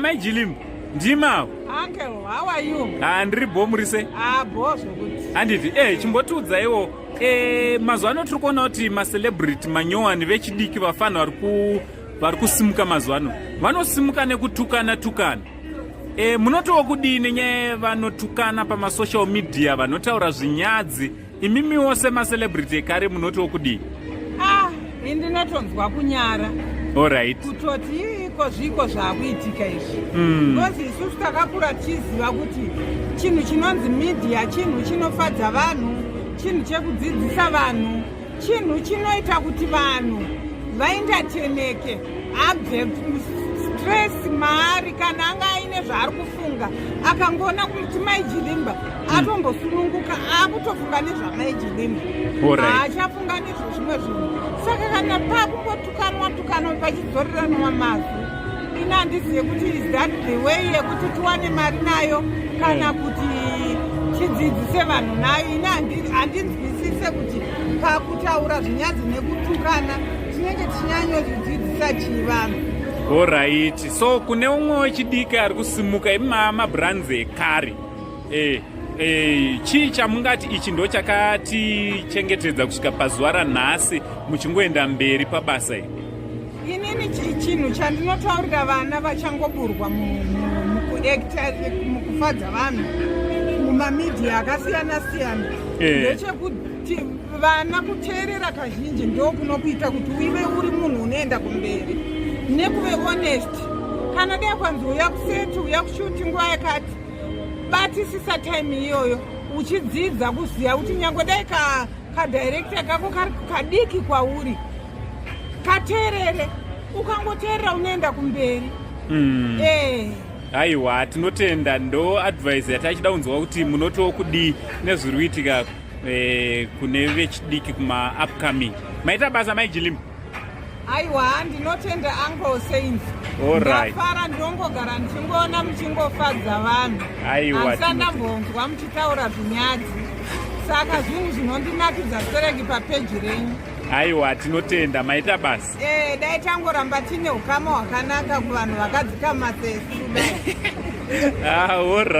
Mai Jilim, Jima. Uncle, how are you? Andri bomurise. Boss, good. Anditi, chimbotudza iwo, mazuva ano tiri kuona kuti macelebrity manyowani vechidiki vafana vari kusimuka mazuva ano. Vanosimuka nekutukana. Munotowo kudini nye vanotukana pamasocial media vanotaura zvinyadzi. Imimiwo semacelebrity ekare munotowo kudini? Ndinotonzwa kunyara. Alright. Kutoti zviko zvakuitika izvi. Ngozi isusu takakura tichiziva kuti chinhu chinonzi media chinhu chinofadza vanhu, chinhu chekudzidzisa vanhu, chinhu chinoita kuti vanhu vaendateneke, abve stress maari kana anga aine zvaari kufunga akangoona kuti Mai Jilimba atombosununguka akutofunga nezvaMai Jilimba. Haachafunga nezvo zvimwe zvinhu. Saka kana pakungotukanwa pachidzorerana mazwi, ina handizive kuti is that the way yekuti tiwane mari nayo kana kuti tidzidzise vanhu nayo. Ina handinzwisise kuti pakutaura zvinyadzi nekutukana tinenge tichinyanyozvidzidzisa chivanhu. Alright, so kune umwe wechidiki ari kusimuka mabrands ekare. Chii chamungati ichi ndo chakatichengetedza kusvika pazuva ranhasi muchingoenda mberi pabasa iri? Inini chinhu chandinotaurira vana vachangoburwa mukuekta mukufadza vanhu mumamidhia akasiyana-siyana ndechekuti vana kuteerera kazhinji ndo kunokuita kuti uive uri munhu unoenda kumberi nekuve honest. Kana dai kwanzi uya kuseti uya kushuti nguva yakati batisisa time iyoyo uchidzidza kuziva kuti nyange dai kadirekta kako kadiki kwauri kateerere, ukangoteerera unoenda kumberi. Aiwa, tinotenda. Ndo advice yatachida kunzwa kuti munotowo kudii nezviri kuitika kune vechidiki kuma upcoming. Maita basa Mai Jilimba? Aiwa, ndinotenda Uncle Saints. Ndafara ndongogara ndichingoona muchingofadza vanhu. Handisandambonzwa muchitaura zvinyadzi. Saka zvinhu zvinondinakidza sereki papeji renyu. Aiwa, tinotenda. Maita basa? Dai tangoramba tine ukama hwakanaka kuvanhu vakadzikama sesu. Alright.